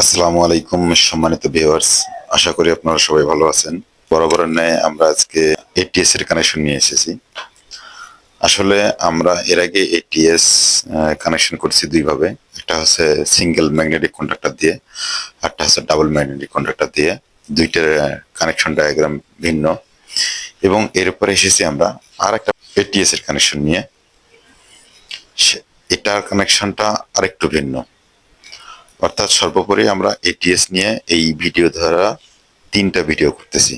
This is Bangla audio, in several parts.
আসসালামু আলাইকুম সম্মানিত ভিউয়ার্স, আশা করি আপনারা সবাই ভালো আছেন। বরাবরের ন্যায় আমরা আজকে এটিএস এর কানেকশন নিয়ে এসেছি। আসলে আমরা এর আগে এটিএস কানেকশন করছি দুই ভাবে। একটা হচ্ছে সিঙ্গেল ম্যাগনেটিক কন্ডাক্টর দিয়ে, আরটা হচ্ছে ডাবল ম্যাগনেটিক কন্ডাক্টর দিয়ে। দুইটার কানেকশন ডায়াগ্রাম ভিন্ন এবং এর উপরে এসেছি আমরা আর একটা এটিএস এর কানেকশন নিয়ে। এটার কানেকশনটা আরেকটু ভিন্ন। অর্থাৎ সর্বোপরি আমরা এটিএস নিয়ে এই ভিডিও দ্বারা তিনটা ভিডিও করতেছি।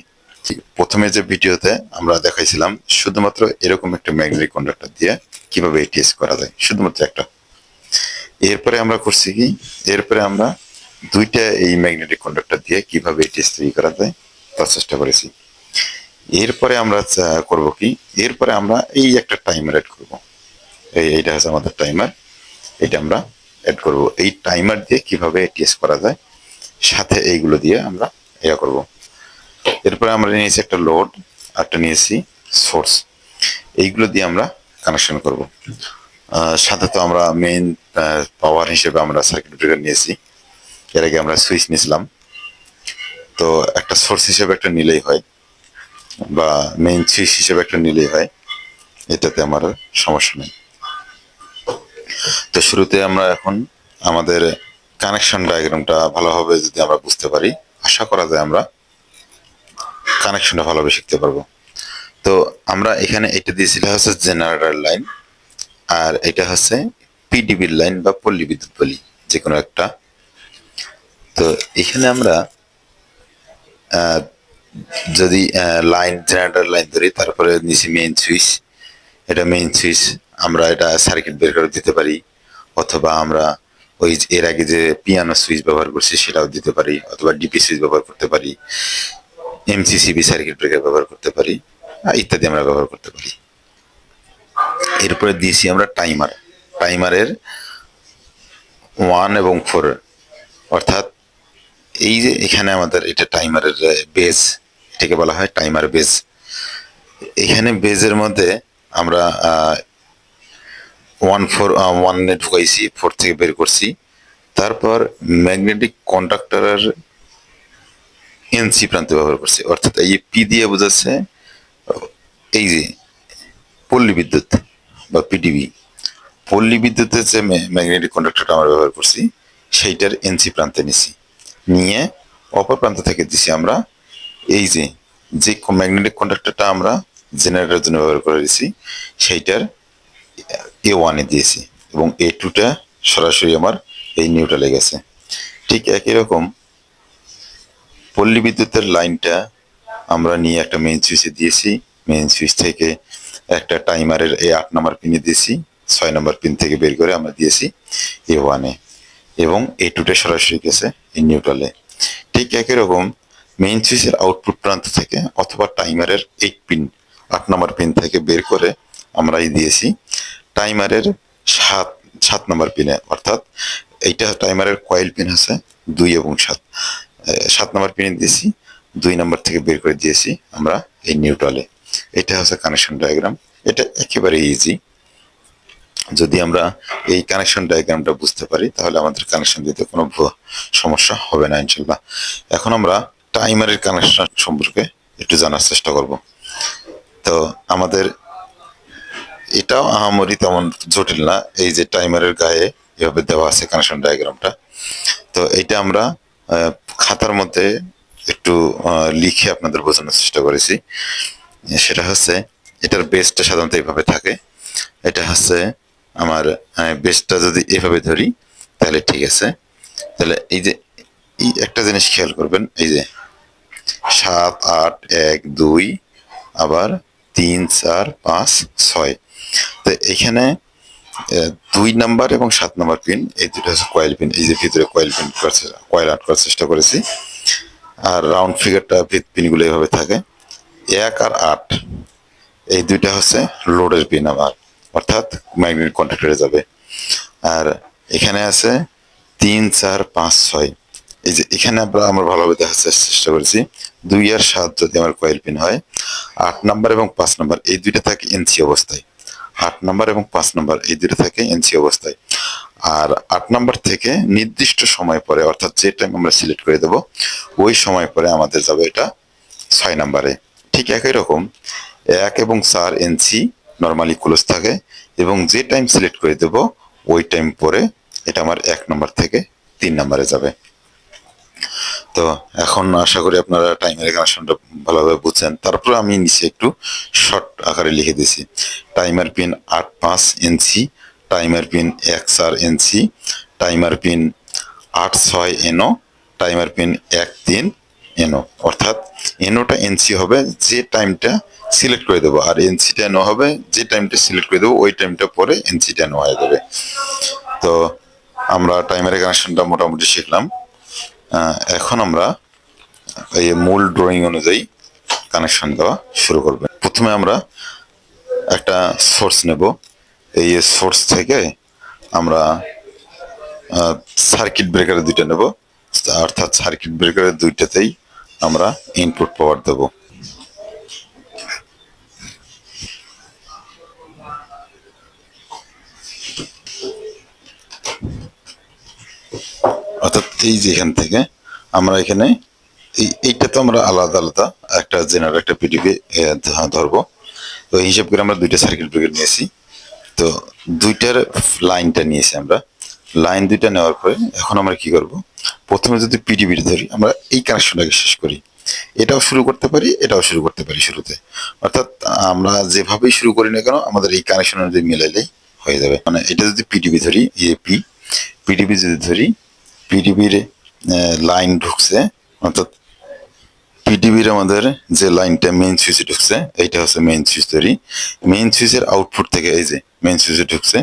প্রথমে যে ভিডিওতে আমরা দেখাইছিলাম শুধুমাত্র এরকম একটা ম্যাগনেটিক কন্ডাক্টর দিয়ে কিভাবে এটিএস করা যায়, শুধুমাত্র একটা। এরপরে আমরা করছি কি, এরপরে আমরা দুইটা এই ম্যাগনেটিক কন্ডাক্টর দিয়ে কিভাবে এটিএস তৈরি করা যায় তার চেষ্টা করেছি। এরপরে আমরা করব কি, এরপরে আমরা এই একটা টাইমার অ্যাড করব। এইটা হচ্ছে আমাদের টাইমার, এটা আমরা অ্যাড করব। এই টাইমার দিয়ে কিভাবে এটিএস করা যায়, সাথে এইগুলো দিয়ে আমরা ইয়া করব। এরপরে আমরা নিয়েছি একটা লোড, একটা নিয়েছি সোর্স। এইগুলো দিয়ে আমরা কানেকশন করব। সাথে তো আমরা মেইন পাওয়ার হিসেবে আমরা সার্কিট ব্রেকার নিয়েছি। এর আগে আমরা সুইচ নিয়েছিলাম। তো একটা সোর্স হিসেবে একটা নিলেই হয়, বা মেইন সুইচ হিসেবে একটা নিলেই হয়, এটাতে আমার সমস্যা নেই। তো শুরুতে আমরা এখন আমাদের কানেকশন ডায়াগ্রামটা ভালোভাবে যদি আমরা বুঝতে পারি, আশা করা যায় আমরা কানেকশনটা ভালোভাবে শিখতে পারবো। তো আমরা এখানে এটা দিয়েছিল হচ্ছে জেনারেটর লাইন, আর এটা হচ্ছে পিডিবির লাইন বা পল্লী বিদ্যুৎ বলি, যে কোনো একটা। তো এখানে আমরা যদি লাইন জেনারেটর লাইন ধরি, তারপরে নিচে মেইন সুইচ। এটা মেইন সুইচ, আমরা এটা সার্কিট বের করে দিতে পারি, অথবা আমরা ওই এর আগে যে পিয়ানো সুইচ ব্যবহার করছি সেটাও দিতে পারি, অথবা ডিপি সুইচ ব্যবহার করতে পারি, এমসিসিবি সার্কিট ব্রেকার ব্যবহার করতে পারি, ইত্যাদি আমরা ব্যবহার করতে পারি। এরপরে দিয়েছি আমরা টাইমার। টাইমারের 1 এবং 4, অর্থাৎ এই যে এখানে আমাদের এটা টাইমারের বেজ, এটাকে বলা হয় টাইমার বেজ। এখানে বেজের মধ্যে আমরা 1 ঢুকাইছি, 4 থেকে বের করছি। তারপর ম্যাগনেটিক কন্ডাক্টরের এনসি প্রান্তে ব্যবহার করছি, অর্থাৎ এই পি দিয়ে বোঝাচ্ছে এই যে পল্লী বিদ্যুৎ বা পিডিবি। পল্লী বিদ্যুতের যে ম্যাগনেটিক কন্ডাক্টরটা আমরা ব্যবহার করছি সেইটার এনসি প্রান্তে নিছি, নিয়ে অপর প্রান্ত থেকে দিছি আমরা এই যে যে ম্যাগনেটিক কন্ডাক্টরটা আমরা জেনারেটরের জন্য ব্যবহার করে দিছি সেইটার A1-এ দিয়েছি, এবং A2টা সরাসরি আমার এই নিউট্রালে গেছে। ঠিক একই রকম পল্লী বিদ্যুতের লাইনটা আমরা নিয়ে একটা মেইন সুইচে দিয়েছি। মেইন সুইচ থেকে একটা টাইমারের এই 8 নম্বর পিনে দিয়েছি, 6 নম্বর পিন থেকে বের করে আমরা দিয়েছি A1-এ, এবং A2টা সরাসরি গেছে এই নিউট্রালে। ঠিক একই রকম মেইন সুইচের আউটপুট প্রান্ত থেকে অথবা টাইমারের 8 নম্বর পিন থেকে বের করে আমরা দিয়েছি টাইমারের 7 নম্বর পিনে, অর্থাৎ এইটা টাইমারের কয়েল পিন আছে 2 এবং 7। 7 নম্বর পিনে দিয়েছি, 2 নম্বর থেকে বের করে দিয়েছি আমরা এই নিউট্রালে। এটা হচ্ছে কানেকশন ডায়াগ্রাম। এটা একেবারে ইজি। যদি আমরা এই কানেকশন ডায়াগ্রামটা বুঝতে পারি তাহলে আমাদের কানেকশন দিতে কোনো সমস্যা হবে না ইনশাল্লাহ। এখন আমরা টাইমারের কানেকশন সম্পর্কে একটু জানার চেষ্টা করব। তো আমাদের এটাও আহামরি তেমন জটিল না, এই যে টাইমারের গায়ে এভাবে দেওয়া আছে কানেকশন ডায়াগ্রামটা। তো এইটা আমরা খাতার মধ্যে একটু লিখে আপনাদের বোঝানোর চেষ্টা করেছি। সেটা হচ্ছে এটার বেসটা সাধারণত এইভাবে থাকে। এটা হচ্ছে আমার বেসটা যদি এভাবে ধরি তাহলে ঠিক আছে। তাহলে এই যে এই একটা জিনিস খেয়াল করবেন, এই যে 7, 8, 1, 2, আবার 3, 4, 5, 6। তো এখানে 2 নাম্বার এবং 7 নাম্বার পিন, এই দুটো হচ্ছে কয়েল পিন। এই যে ভিতরে কয়েল আট করার চেষ্টা করেছি। আর রাউন্ড ফিগারটা পিনগুলো এইভাবে থাকে। 1 আর 8 এই দুইটা হচ্ছে লোডের পিন আমার, অর্থাৎ ম্যাগনেটিক কন্ডাক্টরে যাবে। আর এখানে আছে 3, 4, 5, 6। এই যে এখানে আমরা ভালোভাবে দেখার চেষ্টা করেছি 2 আর 7 যদি আমার কয়েল পিন হয়, 8 নাম্বার এবং 5 নাম্বার এই দুইটা থাকে এনসি অবস্থায়, 8 নাম্বার এবং 5 নাম্বার এই দুটো থাকে এনসি অবস্থায়। আর 8 নাম্বার থেকে নির্দিষ্ট সময় পরে, অর্থাৎ যে টাইম আমরা সিলেক্ট করে দেব ওই সময় পরে আমাদের যাবে এটা 6 নাম্বারে। ঠিক একই রকম 1 এবং 4 এনসি নর্মালি ক্লোজ থাকে, এবং যে টাইম সিলেক্ট করে দেব ওই টাইম পরে এটা আমার 1 নাম্বার থেকে 3 নাম্বারে যাবে। তো এখন আশা করি আপনারা টাইমের কানেকশনটা ভালোভাবে বুঝছেন। তারপরে আমি নিচে একটু শর্ট আকারে লিখে দিয়েছি, timer pin 8-5 NC, timer pin 1-4 NC, timer pin 8-6 NO, timer pin 1-3 NO. অর্থাৎ এনওটা এনসি হবে যে টাইমটা সিলেক্ট করে দেবো, আর এনসিটা এনও হবে যে টাইমটা সিলেক্ট করে দেবো ওই টাইমটা পরে এনসিটা এনও হয়ে যাবে। তো আমরা টাইমারের কানেকশনটা মোটামুটি শিখলাম। এখন আমরা এই মূল ড্রয়িং অনুযায়ী কানেকশন দেওয়া শুরু করবে। প্রথমে আমরা একটা সোর্স নেব, এই সোর্স থেকে আমরা সার্কিট ব্রেকারের দুইটা নেব, অর্থাৎ সার্কিট ব্রেকারের দুইটাতেই আমরা ইনপুট পাওয়ার দেব। অর্থাৎ এই যে এখান থেকে আমরা এখানে এইটা তো আমরা আলাদা আলাদা একটা জেনারেল একটা পিডিবি ধরবো। তো হিসাব করে আমরা দুইটা সার্কিট ব্রেকার নিয়েছি, তো দুইটার লাইনটা নিয়েছি আমরা। লাইন দুইটা নেওয়ার পরে এখন আমরা কি করব, প্রথমে যদি পিডিবিটা ধরি আমরা এই কানেকশনটাকে শেষ করি, এটাও শুরু করতে পারি এটাও শুরু করতে পারি শুরুতে, অর্থাৎ আমরা যেভাবেই শুরু করি না কেন আমাদের এই কানেকশন অনুযায়ী মিলাইলেই হয়ে যাবে। মানে এটা যদি পিডিবি ধরি, এপি পিডিবি যদি ধরি, পিডিবির লাইন ঢুকছে, অর্থাৎ পিডিবির আমাদের যে লাইনটা মেইন সুইচে ঢুকছে এইটা হচ্ছে মেইন সুইচ ধরি। মেইন সুইচের আউটপুট থেকে এই যে মেইন সুইচে ঢুকছে,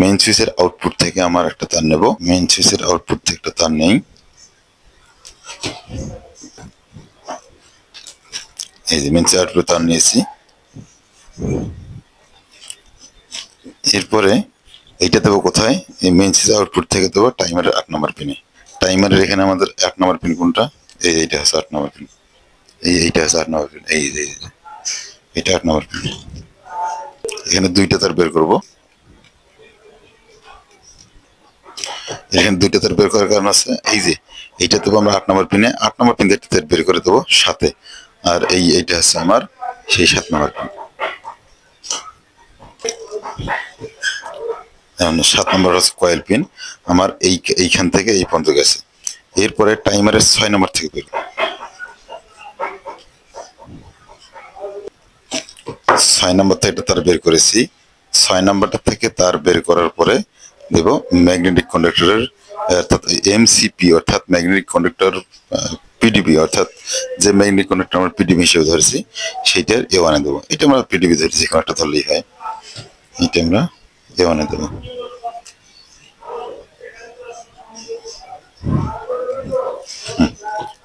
মেইন সুইচের আউটপুট থেকে আমার একটা তার নেব, মেইন সুইচের আউটপুট থেকে একটা তার নেই, এই যে মেইন সুইচের আউটপুট তার নিয়েছি। এরপরে এইটা দেবো কোথায়, এই মেইন সুইচের আউটপুট থেকে দেবো টাইমারের 8 নম্বর পিনে। টাইমারের এখানে আমাদের 8 নম্বর পিন কোনটা, এইটা হচ্ছে 8 নম্বর পিন, এইটা হচ্ছে 8 নম্বর পিন, এই যে এটা 8 নম্বর পিন। এখানে দুইটা তার বের করব, এখানে দুইটা তার বের করার কারণ আছে, এই যে এইটা দেবো আমরা 8 নম্বর পিনে, 8 নম্বর পিন একটা তার বের করে দেবো সাথে, আর এইটা হচ্ছে আমার সেই 7 নম্বর পিন। 7 নম্বর হচ্ছে কয়েল পিন আমার, এইখান থেকে এই পর্যন্ত গেছে। এরপরে টাইমারের 6 নম্বর থেকে বের, 6 নম্বর থেকে তার বের করেছি। 6 নম্বরটা থেকে তার বের করার পরে দেব ম্যাগনেটিক কন্ডাক্টরের, অর্থাৎ এমসিপি অর্থাৎ ম্যাগনেটিক কন্ডাক্টর পিডিবি, অর্থাৎ যে ম্যাগনেটিক কন্ডাক্টর আমরা পিডিবি হিসেবে ধরেছি সেইটার এ1 দেবো। এটা আমরা পিডিবি ধরেছি, কোনো একটা ধরলেই হয়, এটা আমরা এ1 দেবো।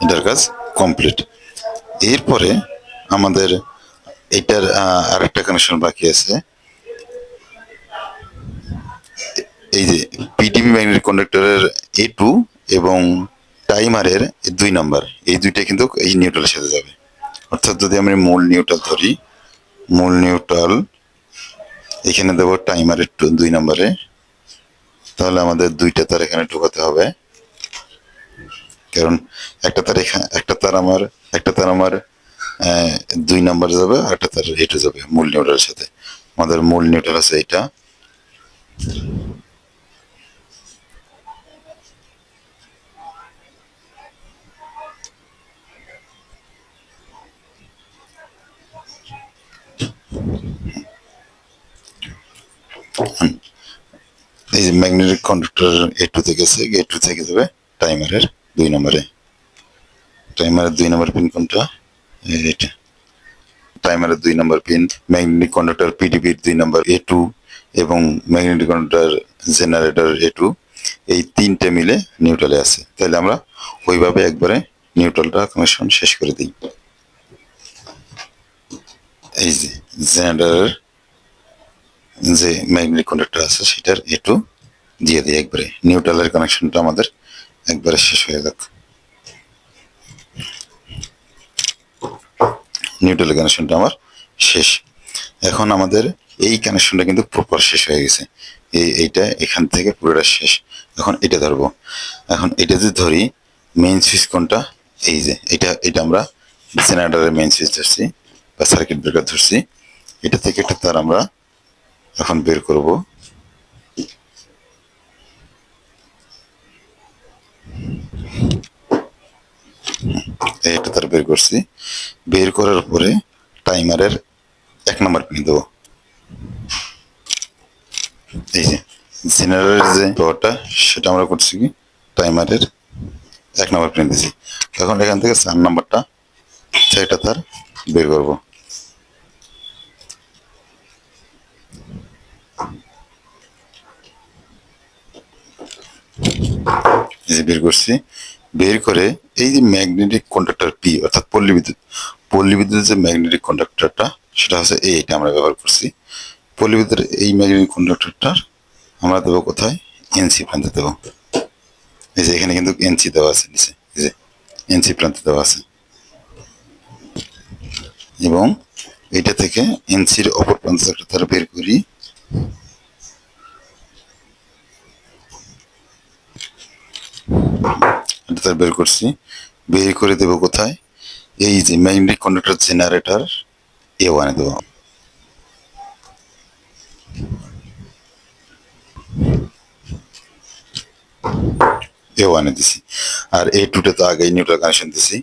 এটার কাজ কমপ্লিট। এরপরে আমাদের এটার আরেকটা কানেকশন বাকি আছে, এই যে পিডিবি ম্যাগনেটিক কন্ডাক্টরের A2 এবং টাইমারের 2 নাম্বার, এই দুইটা কিন্তু এই নিউট্রালের সাথে যাবে। অর্থাৎ যদি আমি মূল নিউট্রাল ধরি, মূল নিউট্রাল এখানে দেবো টাইমারের 2 নাম্বারে, তাহলে আমাদের দুইটা তার এখানে ঢোকাতে হবে, কারণ একটা তার এখানে একটা তার আমার 2 নাম্বার যাবে, আর একটা তার A2 যাবে মূল নিউট্রালের সাথে। আমাদের মূল নিউট্রাল আছে এটা, এই যে ম্যাগনেটিক কন্ডাক্টর A2 থেকে গেছে, A2 থেকে যাবে টাইমারের 2 নম্বরে। টাইমারের 2 নম্বর পিন কোনটা, এটা টাইমারের 2 নম্বর পিন, ম্যাগনেটিক কন্ডাক্টর পিডিবির 2 নম্বর A2 এবং ম্যাগনেটিক কন্ডাক্টর জেনারেটর A2, এই তিনটে মিলে নিউট্রালে আছে। তাহলে আমরা ওইভাবে একবারে নিউট্রালটা কানেকশন শেষ করে দিই। এই যে জেনারেটরের যে ম্যাগনেটিক কন্ডাক্টর আছে সেটার A2 দিয়ে দিই একবারে, নিউট্রালের কানেকশনটা আমাদের একবারে শেষ হয়ে যাক। নিউট্রাল কানেকশনটা আমার শেষ। এখন আমাদের এই কানেকশনটা কিন্তু প্রপার শেষ হয়ে গেছে। এইটা এখান থেকে পুরোটা শেষ। এখন এটা ধরবো। এখন এটা যদি ধরি, মেইন সুইচ কোনটা? এই যে এটা, এটা আমরা জেনারেটরের মেইন সুইচ ধরছি বা সার্কিট ব্রেকার ধরছি। এটা থেকে একটা তার আমরা এখন বের করব। এটা তার বের করছি। বের করার পরে টাইমারের 1 নম্বর পিন দেবো। এই যে জেনারেটরের যে পাওয়ারটা, সেটা আমরা করছি কি টাইমারের 1 নম্বর পিন দিছি। এখন এখান থেকে 4 নম্বরটা সেটা তার বের করব। এই যে বের করছি। বের করে এই যে ম্যাগনেটিক কন্ডাক্টর পি অর্থাৎ পল্লী বিদ্যুতের যে ম্যাগনেটিক কন্ডাক্টরটা, সেটা হচ্ছে এইটা আমরা ব্যবহার করছি। পল্লী বিদ্যুতের এই ম্যাগনেটিক কন্ডাক্টরটার আমরা দেবো কোথায়? এনসি প্রান্তে দেবো। এই যে এখানে কিন্তু এনসি দেওয়া আছে নিচে, এই যে এনসি প্রান্তে দেওয়া আছে। এবং এইটা থেকে এনসির অপর প্রান্ত একটা তার বের করি। এটা তার বের করছি। বের করে দেবো কোথায়? এই যে ম্যাগনেটিক কন্ডাক্টর জেনারেটর A1 এ দেবো। A1 এ দিছি। আর A2 তে তো আগেই নিউট্রাল কানেকশন দিছি।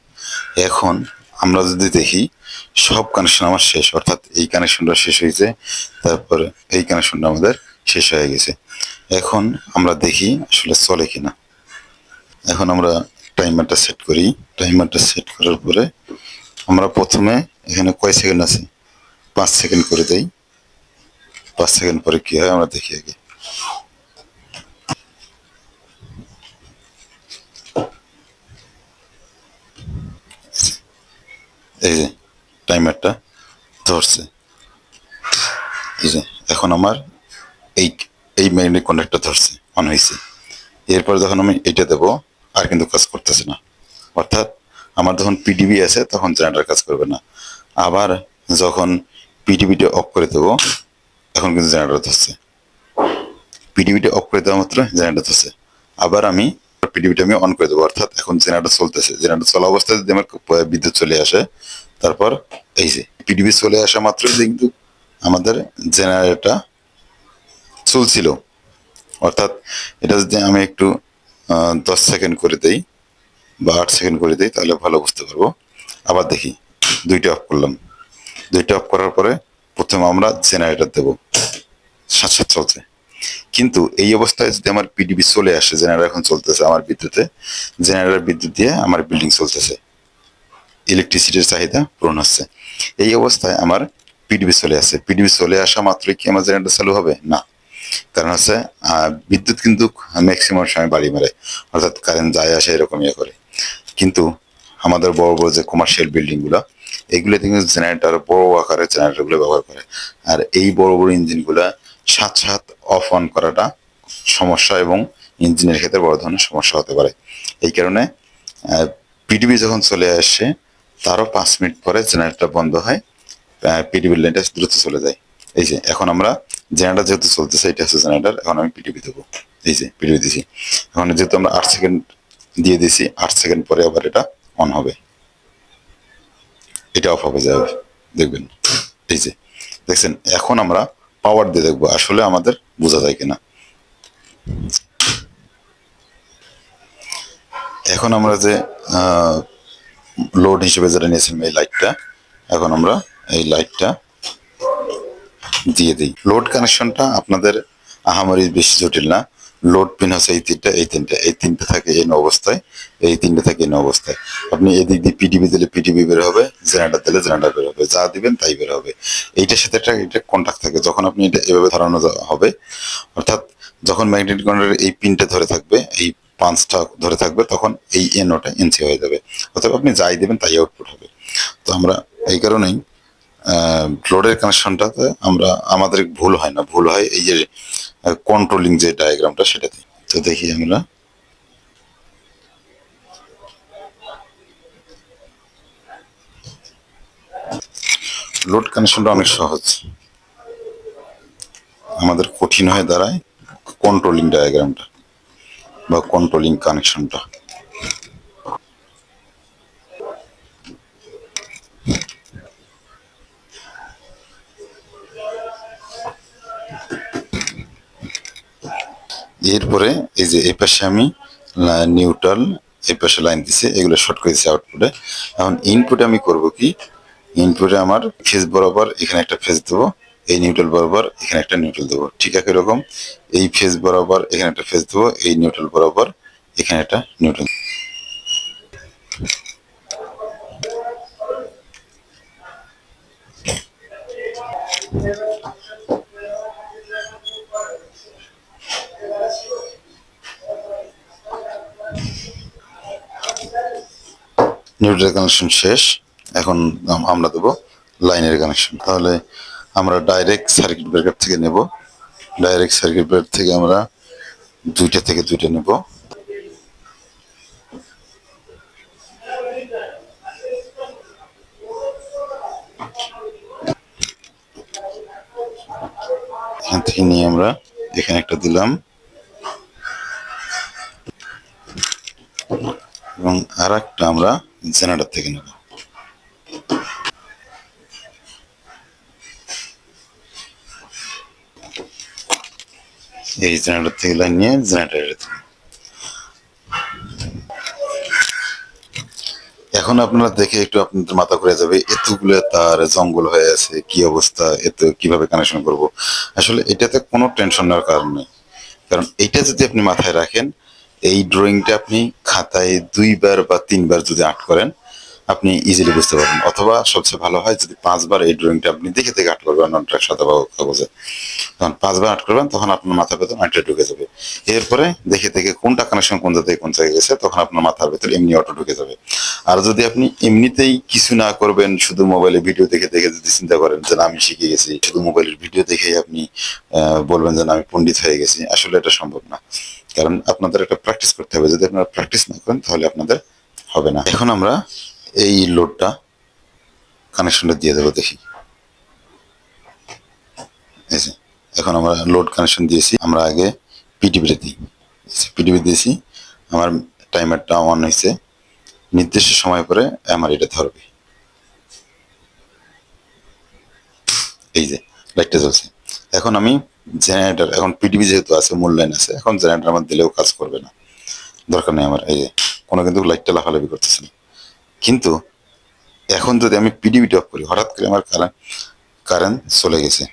এখন আমরা যদি দেখি, সব কানেকশন আমার শেষ, অর্থাৎ এই কানেকশনটা শেষ হয়েছে, তারপরে এই কানেকশনটা আমাদের শেষ হয়ে গেছে। এখন আমরা দেখি আসলে চলে কিনা। এখন আমরা টাইমারটা সেট করি। টাইমারটা সেট করার পরে আমরা প্রথমে এখানে কয় সেকেন্ড আছে, 5 সেকেন্ড করে দেই। 5 সেকেন্ড পরে কি হয় আমরা দেখি আগে। এই যে টাইমারটা ধরছে। এই যে এখন আমার এই এই ম্যাগনেটিক কন্ডাক্টর ধরছে, অন হয়েছে। এরপর যখন আমি এটা দেবো, আর কিন্তু কাজ করতেছে না। অর্থাৎ আমার যখন পিডিবি আছে তখন জেনারেটর কাজ করবে না। আবার যখন পিডিবিটা অফ করে দেবো, এখন কিন্তু জেনারেটর ধরছে। পিডিবিটা অফ করে দেওয়া মাত্র জেনারেটর ধরছে। আবার আমি পিডিবিটা আমি অন করে দেবো, অর্থাৎ এখন জেনারেটর চলতেছে। জেনারেটর চলা অবস্থায় যদি আমার বিদ্যুৎ চলে আসে, তারপর এই যে পিডিবি চলে আসা মাত্রই কিন্তু আমাদের জেনারেটরটা চলছিল। অর্থাৎ এটা যদি আমি একটু 10 সেকেন্ড করে দেই বা 8 সেকেন্ড করে দিই, তাহলে ভালো বুঝতে পারবো। আবার দেখি, দুইটা অফ করলাম। দুইটা অফ করার পরে প্রথমে আমরা জেনারেটর দেবো, সাথে সাথে চলছে। কিন্তু এই অবস্থায় যদি আমার পিডিবি চলে আসে, জেনারেটর এখন চলতেছে আমার বিদ্যুতে, জেনারেটর বিদ্যুৎ দিয়ে আমার বিল্ডিং চলতেছে, ইলেকট্রিসিটির চাহিদা পূরণ হচ্ছে। এই অবস্থায় আমার পিডিবি চলে আসে। পিডিবি চলে আসা মাত্রই কি আমার জেনারেটর চালু হবে? না। কারণ হচ্ছে বিদ্যুৎ কিন্তু ম্যাক্সিমাম সময় বাড়ি মারে, অর্থাৎ কারেন্ট যায় আসে এরকম ইয়ে করে। কিন্তু আমাদের বড় বড় যে কমার্শিয়াল বিল্ডিং গুলো, এগুলোতে কিন্তু জেনারেটর বড় আকারের জেনারেটর গুলো ব্যবহার করে। আর এই বড় বড় ইঞ্জিন গুলা সাত সাত অফ অন করাটা সমস্যা, এবং ইঞ্জিনের ক্ষেত্রে বড় ধরনের সমস্যা হতে পারে। এই কারণে পিডিবি যখন চলে আসে, তারও 5 মিনিট পরে জেনারেটর বন্ধ হয়, পিডিবির লাইনটা দ্রুত চলে যায়। এই যে এখন আমরা জেনারেটর যেহেতু চলতেছে, এটা হচ্ছে জেনারেটর, এখন আমি পিডিবি দেবো। এই যে পিডিবি দিছি। এখন যেহেতু আমরা 8 সেকেন্ড দিয়ে দিছি, 8 সেকেন্ড পরে আবার এটা অন হবে, এটা অফ হবে যাবে, দেখবেন। এই যে দেখছেন, এখন আমরা পাওয়ার দিয়ে দেখবো আসলে আমাদের বোঝা যায় কিনা। এখন আমরা যে লোড হিসেবে যেটা নিয়েছিলাম এই লাইটটা, এখন আমরা এই লাইটটা দিয়ে দিই। লোড কানেকশনটা আপনাদের আহামরি বেশি জটিল না। লোড পিন হচ্ছে এই তিনটা, এই তিনটা থাকে এই অবস্থায়, এই তিনটা থাকে এই অবস্থায়। আপনি এদিক দিয়ে পিটিভি দিলে পিটিভি বের হবে, জেনারেটর দিলে জেনারেটর বের হবে, যা দিবেন তাই বের হবে। এইটার সাথে একটা এটা কন্টাক্ট থাকে। যখন আপনি এটা এভাবে ধরানো হবে, অর্থাৎ যখন ম্যাগনেটিক কন্ডাক্টরের এই পিনটা ধরে থাকবে, এই পাঁচটা ধরে থাকবে, তখন এই এনওটা এনসি হয়ে যাবে। অর্থাৎ আপনি যাই দেবেন তাই আউটপুট হবে। তো আমরা এই কারণেই লোডের কানেকশনটাতে আমরা আমাদের ভুল হয় না, ভুল হয় এই যে কন্ট্রোলিং যে ডায়াগ্রামটা সেটাতে। তো দেখি আমরা লোড কানেকশনটা অনেক সহজ। আমাদের কঠিন হয়ে দাঁড়ায় কন্ট্রোলিং ডায়াগ্রামটা বা কন্ট্রোলিং কানেকশনটা। এরপরে এই যে এই পাশে আমি নিউট্রাল, এই পাশে লাইন দিছি, এগুলো শর্ট করে দিচ্ছি আউটপুটে। এখন ইনপুটে আমি করব কি, ইনপুটে আমার ফেজ বরাবর এখানে একটা ফেজ দেবো, এই নিউট্রাল বরাবর এখানে একটা নিউট্রাল দেবো, ঠিক একই রকম এই ফেজ বরাবর এখানে একটা ফেজ দেবো, এই নিউট্রাল বরাবর এখানে একটা নিউট্রাল। নিউট্রাল কানেকশন শেষ। এখন আমরা দেবো লাইনের কানেকশন। তাহলে আমরা ডাইরেক্ট সার্কিট ব্রেকার থেকে নেব, ডাইরেক্ট সার্কিট ব্রেকার থেকে আমরা দুইটা থেকে দুইটা নেব। এখান থেকে নিয়ে আমরা এখানে একটা দিলাম এবং আর একটা আমরা জেনারেটর থেকে নেব। এই জেনারেটর থেকে লাইন নিয়ে জেনারেটরে দেব। এখন আপনারা দেখে একটু আপনাদের মাথা ঘুরে যাবে, এতগুলো তার জঙ্গল হয়ে আছে, কি অবস্থা, এত কিভাবে কানেকশন করব। আসলে এটাতে কোনো টেনশন নেওয়ার কারণ নেই, কারণ এইটা যদি আপনি মাথায় রাখেন, এই ড্রয়িংটা আপনি খাতায় 2বার বা 3বার যদি আর্ট করেন আপনি ইজিলি বুঝতে পারবেন, অথবা সবচেয়ে ভালো হয় যদি 5বার এই ড্রয়িংটা আপনি দেখে দেখে আর্ট করবেন নটটার সাথে বা কাগজে। তখন 5বার আর্ট করবেন, তখন আপনার মাথার ভেতর অনেকটা ঢুকে যাবে। এরপরে দেখে দেখে কোনটা কানেকশন কোন জায়গায় কোন জায়গায় গেছে, তখন আপনার মাথার ভেতর এমনি অটো ঢুকে যাবে। আর যদি আপনি এমনিতেই কিছু না করবেন, শুধু মোবাইলে ভিডিও দেখে দেখে যদি চিন্তা করেন যে না আমি শিখে গেছি, শুধু মোবাইলের ভিডিও দেখেই আপনি বলবেন যে না আমি পণ্ডিত হয়ে গেছি, আসলে এটা সম্ভব না। কারণ আপনাদের একটা প্র্যাকটিস করতে হবে, যদি আপনারা প্র্যাকটিস না করেন তাহলে আপনাদের হবে না। এখন আমরা এই লোডটা কানেকশনটা দিয়ে দেবো, দেখি। এই যে এখন আমরা লোড কানেকশন দিয়েছি, আমরা আগে পিটিভিতে দিই, পিটিভি দিয়েছি, আমার টাইমারটা অন হয়েছে, নির্দিষ্ট সময় পরে আমার এটা ধরবে। এই যে লাইটটা জ্বলছে। এখন আমি জেনারেটর, এখন পিটিভি যেহেতু আছে, মূল লাইন আছে, এখন জেনারেটর আমার দিলেও কাজ করবে না, দরকার নেই আমার। এই যে কোনো কিন্তু লাইটটা লাফালাফি করতেছে না। কিন্তু এখন যদি আমি পিডিবিটা অফ করি, হঠাৎ করে আমার কারেন্ট চলে গেছে,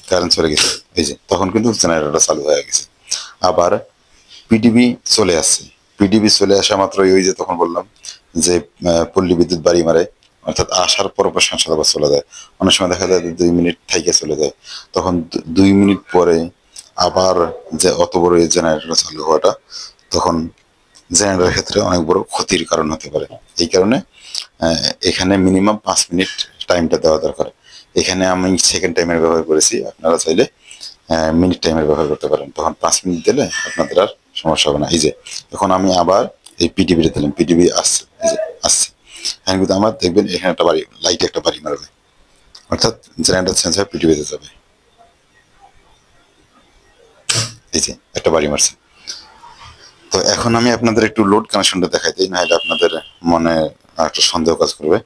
কারেন্ট চলে গেছে, এই যে তখন কিন্তু জেনারেটরটা চালু হয়ে গেছে। আবার পিডিবি চলে আসছে, পিডিবি চলে আসা মাত্র ওই যে তখন বললাম যে পল্লী বিদ্যুৎ বাড়ি মারে, অর্থাৎ আসার পর সংসার আবার চলে যায়। অনেক সময় দেখা যায় 2 মিনিট থাইকে চলে যায়, তখন 2 মিনিট পরে আবার যে অত বড় এই জেনারেটর চালু হওয়াটা তখন জেনারেটরের ক্ষেত্রে অনেক বড় ক্ষতির কারণ হতে পারে। এই কারণে এখানে মিনিমাম 5 মিনিট টাইমটা দেওয়া দরকার। এখানে আমি সেকেন্ড টাইমের ব্যবহার করেছি, আপনারা চাইলে মিনিট টাইমের ব্যবহার করতে পারেন, তখন 5 মিনিট দিলে আপনাদের আর সমস্যা হবে না। এই যে এখন আমি আবার এই পিটিভিতে দিলাম, পিটিভি আসছে, এই যে আসছে। এখন কিন্তু আমার দেখবেন এখানে একটা বাড়ি, লাইটে একটা বাড়ি মারবে, অর্থাৎ জেনারেটর চেঞ্জ হয়ে পিটিভিতে যাবে। এই যে একটা বাড়ি মারছে। তো এখন আমি আপনাদের একটু লোড কানেকশনটা দেখাই দিই, নাহলে আপনাদের মনে একটা সন্দেহ কাজ করবে।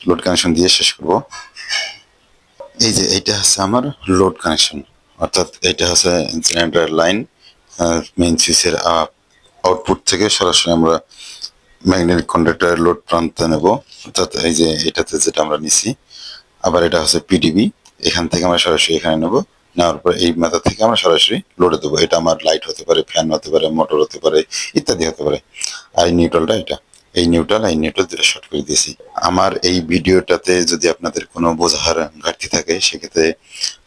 লোড কানেকশন দিয়ে শেষ করব। এই যে এইটা হচ্ছে আমার লোড কানেকশন, অর্থাৎ এইটা হচ্ছে জেনারেটর লাইন, মেইন সুইচের আউটপুট থেকে সরাসরি আমরা ম্যাগনেটিক কন্ডাক্টরের লোড প্রান্তে নেব, অর্থাৎ এই যে এটাতে যেটা আমরা নিছি। আবার এটা হচ্ছে পিডিবি, এখান থেকে আমরা সরাসরি এখানে নেব, নেওয়ার পর এই মাথা থেকে আমরা সরাসরি লোডে দেবো। এটা আমার লাইট হতে পারে, ফ্যান হতে পারে, মোটর হতে পারে, ইত্যাদি হতে পারে। আর এই নিউট্রালটা এটা, এই নিউট্রাল দুটো শর্ট করে দিয়েছি। আমার এই ভিডিওটাতে যদি আপনাদের কোনো বোঝার ঘাটতি থাকে, সেক্ষেত্রে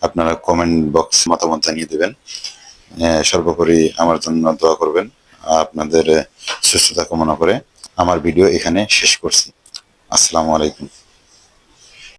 আপনারা কমেন্ট বক্স মতামত জানিয়ে দেবেন। সর্বোপরি আমার জন্য দোয়া করবেন। আপনাদের সুস্থতা কামনা করে আমার ভিডিও এখানে শেষ করছি। আসসালামু আলাইকুম।